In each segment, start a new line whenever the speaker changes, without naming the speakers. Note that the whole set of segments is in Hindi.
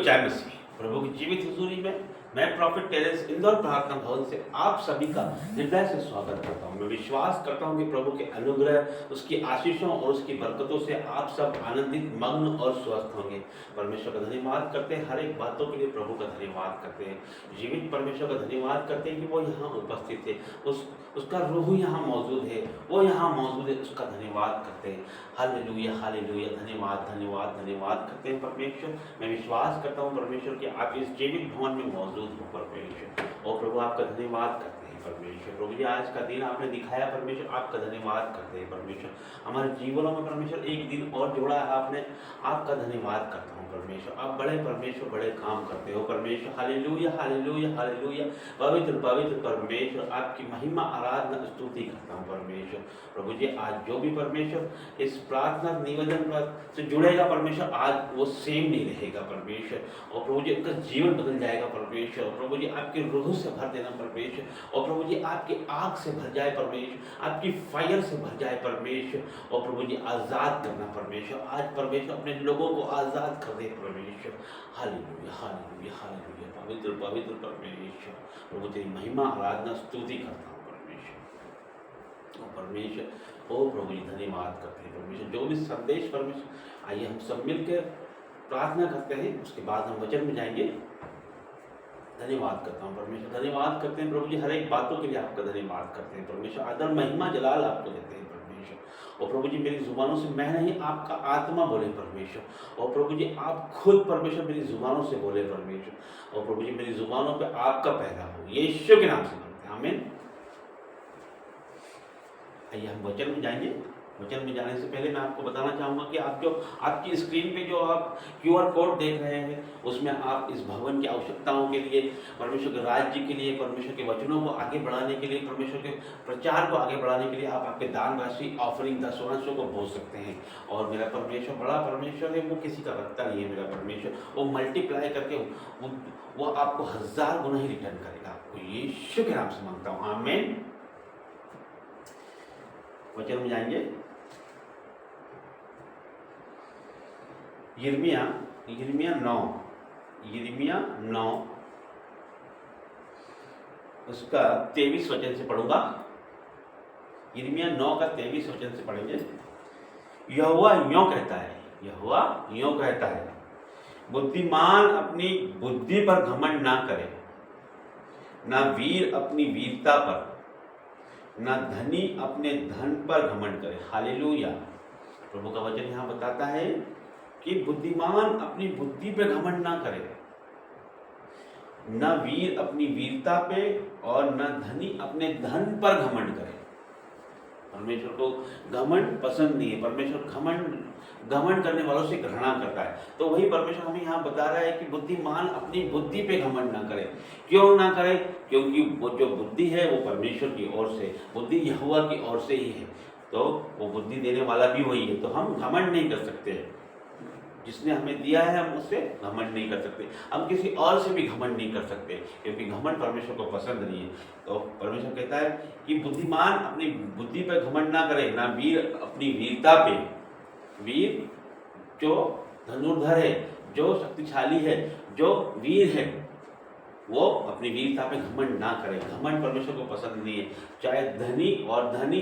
जय मसीह। प्रभु की जीवित हुजूरी में मैं प्रॉफिट टेरेंस इंदौर प्रार्थना भवन से आप सभी का हृदय से स्वागत करता हूं। मैं विश्वास करता हूं कि प्रभु के अनुग्रह, उसकी आशीषों और उसकी बरकतों से आप सब आनंदित, मग्न और स्वस्थ होंगे। परमेश्वर का धन्यवाद करते हैं, हर एक बातों के लिए प्रभु का धन्यवाद करते हैं। जीवित परमेश्वर का धन्यवाद करते हैं कि वो यहाँ उपस्थित है, उसका रूह यहाँ मौजूद है, वो यहाँ मौजूद है, उसका धन्यवाद करते हैं। हालेलुया हालेलुया, धन्यवाद धन्यवाद धन्यवाद करते हैं परमेश्वर। मैं विश्वास करता हूँ परमेश्वर कि आप इस जीवित भवन में मौजूद हो परमेश्वर, और प्रभु आपका धन्यवाद करते हैं परमेश्वर। प्रभु जी आज का दिन आपने दिखाया परमेश्वर, आपका धन्यवाद करते हैं परमेश्वर। हमारे जीवनों में परमेश्वर एक दिन और जोड़ा है आपने, आपका धन्यवाद करता हूँ परमेश्वर। आप बड़े परमेश्वर, बड़े काम करते हो परमेश्वर। हालेलुया हालेलुया हालेलुया, पवित्र पवित्र परमेश्वर, आपकी महिमा आराधना स्तुति करता हूँ परमेश्वर। प्रभु जी आज जो भी परमेश्वर इस प्रार्थना निवेदन से जुड़ेगा परमेश्वर, आज वो सेम नहीं रहेगा परमेश्वर, और प्रभु जी उनका जीवन बदल जाएगा परमेश्वर। और प्रभु जी आपके रूह से भर देना परमेश्वर, और प्रभु जी आपकी आग से भर जाए परमेश्वर, आपकी फायर से भर जाए परमेश्वर, और प्रभु जी आज़ाद करना परमेश्वर। आज परमेश्वर अपने लोगों को आज़ाद कर दे परमेश्वर। हालेलुया हालेलुया हालेलुया, पवित्र पवित्र परमेश्वर। प्रभु तेरी महिमा आराधना स्तुति करता हूँ परमेश्वर। और परमेश्वर ओ प्रभु जी धन्यवाद करते हैं परमेश्वर। जो भी संदेश परमेश्वर, आइए हम सब मिलकर प्रार्थना करते हैं, उसके बाद हम वचन में जाएंगे। धन्यवाद करता हूँ परमेश्वर, धन्यवाद करते हैं प्रभु जी, हर एक बातों के लिए आपका धन्यवाद करते हैं परमेश्वर। आदर महिमा जलाल आपको देते हैं परमेश्वर। और प्रभु जी मेरी जुबानों से मैं नहीं, आपका आत्मा बोले परमेश्वर। और प्रभु जी आप खुद परमेश्वर मेरी जुबानों से बोले परमेश्वर। और प्रभु जी मेरी जुबानों पे आपका पैदा हो, यीशु के नाम से मांगते हैं, आमीन। आइए हम वचन में जाएंगे। वचन में जाने से पहले मैं आपको बताना चाहूँगा कि आप जो आपकी स्क्रीन पे जो आप QR कोड देख रहे हैं, उसमें आप इस भवन की आवश्यकताओं के लिए, परमेश्वर के राज्य के लिए, परमेश्वर के वचनों को आगे बढ़ाने के लिए, परमेश्वर के प्रचार को आगे बढ़ाने के लिए आप आपके दान राशि, ऑफरिंग, दशवांशों को भेज सकते हैं। और मेरा परमेश्वर बड़ा परमेश्वर है, वो किसी का रखता नहीं है मेरा परमेश्वर। वो मल्टीप्लाई करके वो आपको 1000 गुना ही रिटर्न करेगा आपको। यीशु के नाम से मांगता हूँ, आमीन। वचन में जाएंगे। यिर्मयाह 9 उसका 23 वचन से पढ़ूंगा। यिर्मयाह 9 का 23 वचन से पढ़ेंगे। यहोवा यों कहता है, यहोवा यों कहता है, बुद्धिमान अपनी बुद्धि पर घमंड ना करे, ना वीर अपनी वीरता पर, ना धनी अपने धन पर घमंड करे। हालेलुया। प्रभु का वचन यहाँ बताता है कि बुद्धिमान अपनी बुद्धि पे घमंड ना करे, न वीर अपनी वीरता पे, और न धनी अपने धन पर घमंड करे। परमेश्वर को घमंड पसंद नहीं है। परमेश्वर घमंड करने वालों से घृणा करता है। तो वही परमेश्वर हमें यहाँ बता रहा है कि बुद्धिमान अपनी बुद्धि पे घमंड ना करे। क्यों ना करे? क्योंकि वो जो बुद्धि है वो परमेश्वर की ओर से, बुद्धि यहोवा की ओर से ही है। तो वो बुद्धि देने वाला भी वही है। तो हम घमंड नहीं कर सकते। जिसने हमें दिया है हम उससे घमंड नहीं कर सकते। हम किसी और से भी घमंड नहीं कर सकते, क्योंकि घमंड परमेश्वर को पसंद नहीं है। तो परमेश्वर कहता है कि बुद्धिमान अपनी बुद्धि पर घमंड ना करे, ना वीर अपनी वीरता पे। वीर जो धनुर्धर है, जो शक्तिशाली है, जो वीर है, वो अपनी वीरता पे घमंड ना करे। घमंड परमेश्वर को पसंद नहीं है। चाहे धनी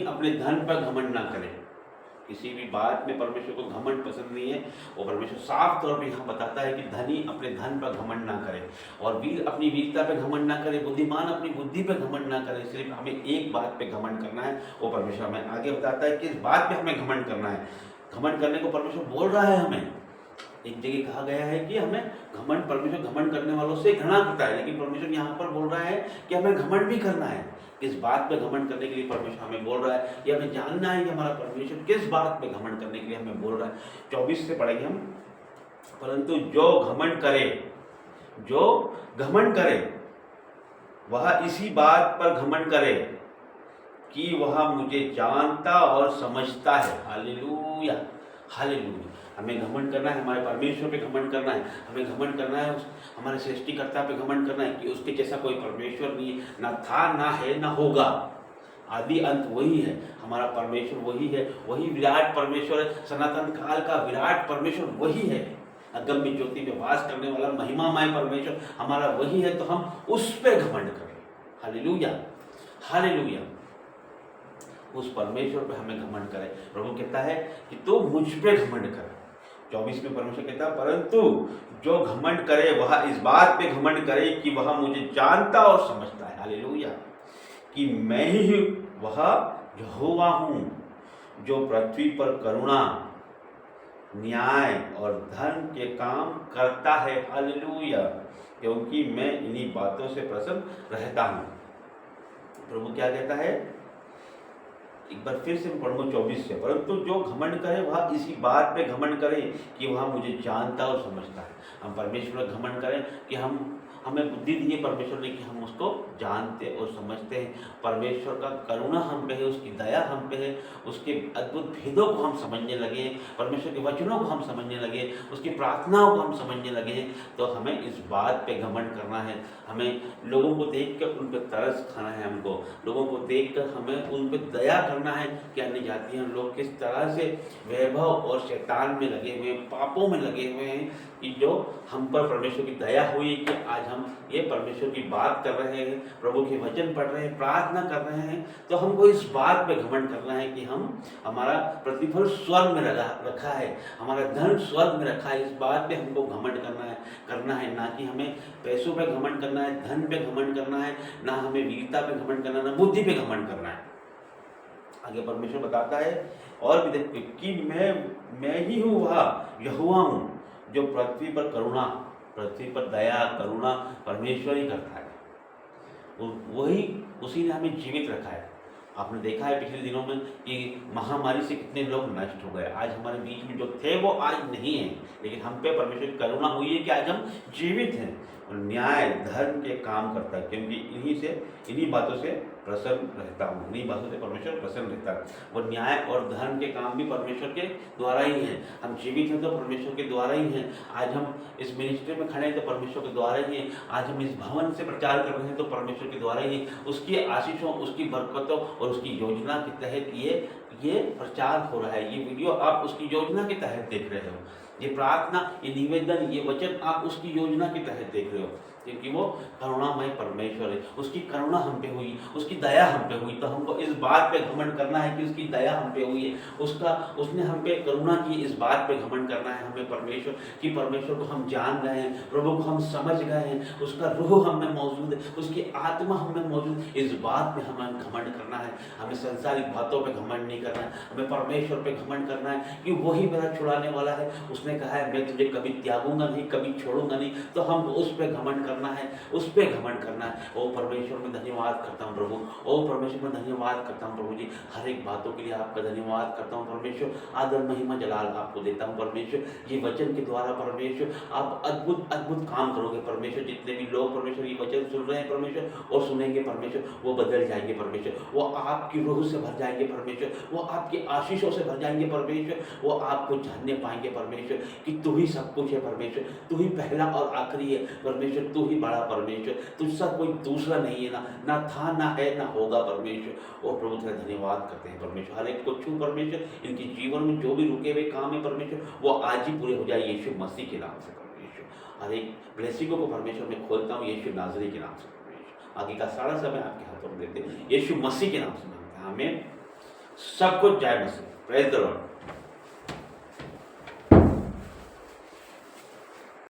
अपने धन पर घमंड ना करे। किसी भी बात में परमेश्वर को घमंड पसंद नहीं है। वो परमेश्वर साफ तौर पे यहाँ बताता है कि धनी अपने धन पर घमंड ना करे, और वीर अपनी वीरता पे घमंड ना करे, बुद्धिमान अपनी बुद्धि पे घमंड ना करे। सिर्फ हमें एक बात पे घमंड करना है। वो परमेश्वर हमें आगे बताता है किस बात पे हमें घमंड करना है। घमंड करने को परमेश्वर बोल रहा है हमें। एक जगह कहा गया है कि हमें घमंड, परमेश्वर घमंड करने वालों से घृणा करता है, लेकिन परमेश्वर यहाँ पर बोल रहा है कि हमें घमंड भी करना है। किस बात पे घमंड करने के लिए परमेश्वर हमें बोल रहा है, ये हमें जानना है कि हमारा परमेश्वर किस बात पे घमंड करने के लिए हमें बोल रहा है। 24 से पढ़ेंगे हम। परंतु जो घमंड करे वह इसी बात पर घमंड करे कि वह मुझे जानता और समझता है। Hallelujah hallelujah. हमें घमंड करना है, हमारे परमेश्वर पे घमंड करना है। हमें घमंड करना है हमारे सृष्टिकर्ता पे घमंड करना है कि उसके जैसा कोई परमेश्वर नहीं है, ना था, ना है, ना होगा। आदि अंत वही है, हमारा परमेश्वर वही है, वही विराट परमेश्वर है। सनातन काल का विराट परमेश्वर वही है। अगम्य ज्योति में वास करने वाला महिमामय परमेश्वर हमारा वही है, तो हम उस पे घमंड करें। Hallelujah, hallelujah. उस परमेश्वर पे हमें घमंड करें। प्रभु कहता है कि तू मुझ पे घमंड कर। 24 में परमेश्वर कहता है, परंतु जो घमंड करे वह इस बात पे घमंड करे कि वह मुझे जानता और समझता है। हालेलुया, कि मैं ही वह यहोवा हूँ जो पृथ्वी पर करुणा, न्याय और धर्म के काम करता है। हालेलुया, क्योंकि मैं इन्हीं बातों से प्रसन्न रहता हूँ। प्रभु क्या कहता है, एक बार फिर से मैं पढ़ूंगा 24 से, परंतु जो घमंड करे वह इसी बात पे घमंड करे कि वह मुझे जानता और समझता है। हम परमेश्वर का घमंड करें कि हमें बुद्धि दी है परमेश्वर ने कि हम उसको जानते और समझते हैं। परमेश्वर का करुणा हम पे है, उसकी दया हम पे है, उसके अद्भुत भेदों को हम समझने लगे, परमेश्वर के वचनों को हम समझने लगे, उसकी प्रार्थनाओं को हम समझने लगे। तो हमें इस बात पे घमंड करना है। हमें लोगों को देख कर उन पर तरस खाना है, हमको लोगों को देख कर हमें उन पर दया करना है कि अन्य जातियाँ लोग किस तरह से वैभव और शैतान में लगे हुए हैं, पापों में लगे हुए हैं, कि जो हम पर परमेश्वर की दया हुई कि आज हम ये परमेश्वर की बात कर रहे हैं, प्रभु के वचन पढ़ रहे हैं, प्रार्थना कर रहे हैं। तो हमको इस बात पे घमंड करना है कि हमारा प्रतिफल स्वर्ग में रखा है, हमारा धन स्वर्ग में रखा है। इस बात पे हमको घमंड करना है, ना कि हमें पैसों पे घमंड करना है, धन पे घमंड करना है, ना हमें वीरता पे घमंड करना है, ना बुद्धि पे घमंड करना है। आगे परमेश्वर बताता है और भी देखते कि मैं ही हूँ वह यहोवा हूँ जो पृथ्वी पर करुणा, पृथ्वी पर दया करुणा परमेश्वर ही करता है। वही उसी ने हमें जीवित रखा है। आपने देखा है पिछले दिनों में कि महामारी से कितने लोग नष्ट हो गए। आज हमारे बीच में जो थे वो आज नहीं है, लेकिन हम पे परमेश्वर की करुणा हुई है कि आज हम जीवित हैं। और न्याय धर्म के काम करता है, क्योंकि इन्हीं बातों से प्रसन्न रहता हूँ, इन्हीं बातों से परमेश्वर प्रसन्न रहता है। वो न्याय और धर्म के काम भी परमेश्वर के द्वारा ही हैं। हम जीवित हैं तो परमेश्वर के द्वारा ही हैं। आज हम इस मिनिस्ट्री में खड़े हैं तो परमेश्वर के द्वारा ही हैं। आज हम इस भवन से प्रचार कर रहे हैं तो परमेश्वर के द्वारा ही है। उसकी आशीषों, उसकी बरकतों और उसकी योजना के तहत ये प्रचार हो रहा है। ये वीडियो आप उसकी योजना के तहत देख रहे हो, ये प्रार्थना, ये निवेदन, ये वचन आप उसकी योजना के तहत देख रहे हो, क्योंकि वो करुणामय परमेश्वर है। उसकी करुणा हम पे हुई, उसकी दया हम पे हुई, तो हमको इस बात पे घमंड करना है कि उसकी दया हम पे हुई है, उसने हम पे करुणा की, इस बात पे घमंड करना है हमें परमेश्वर को हम जान गए हैं, प्रभु को हम समझ गए हैं, उसका रूह हम में मौजूद है, उसकी आत्मा हम में मौजूद है। इस बात पे हमें घमंड करना है। हमें संसारिक बातों पे घमंड नहीं करना है, हमें परमेश्वर पे घमंड करना है कि वही मेरा छुड़ाने वाला है। उसने कहा है मैं तुझे कभी त्यागूंगा नहीं, कभी छोड़ूंगा नहीं। तो हम उस पे घमंड करना है, उस पे घमंड करना है। ओ परमेश्वर में धन्यवाद करता हूँ प्रभु, ओ परमेश्वर में धन्यवाद करता हूँ प्रभु जी, हर एक बातों के लिए आपका धन्यवाद करता हूँ परमेश्वर। आदर महिमा जलाल आपको देता हूँ परमेश्वर। ये वचन के द्वारा परमेश्वर आप अद्भुत अद्भुत काम करोगे परमेश्वर। जितने भी लोग परमेश्वर ये वचन सुन रहे हैं परमेश्वर और सुनेंगे परमेश्वर, वो बदल जाएंगे परमेश्वर, वो आपकी रूह से भर जाएंगे परमेश्वर, वो आपकी आशीषों से भर जाएंगे परमेश्वर, वो आपको जानने पाएंगे परमेश्वर कि तू ही सब कुछ है परमेश्वर, तू ही पहला और आखिरी है परमेश्वर, तू ही बड़ा परमेश्वर, तुझसा कोई दूसरा नहीं है, ना था, ना है, ना होगा परमेश्वर। और प्रभु तेरा धन्यवाद करते हैं परमेश्वर। हर एक को छू परमेश्वर, इनके जीवन में जो भी रुके हुए काम है परमेश्वर वो आज ही पूरे हो जाए यीशु मसीह के नाम से परमेश्वर। हर एक ब्लेसिंगों को परमेश्वर मैं खोलता हूँ यीशु नाज़री के नाम से परमेश्वर। आगे का सारा समय आपके हाथों में देते हैं, यीशु मसीह के नाम से मांगते हैं, हमें सब कुछ जय मसीह। Praise the Lord.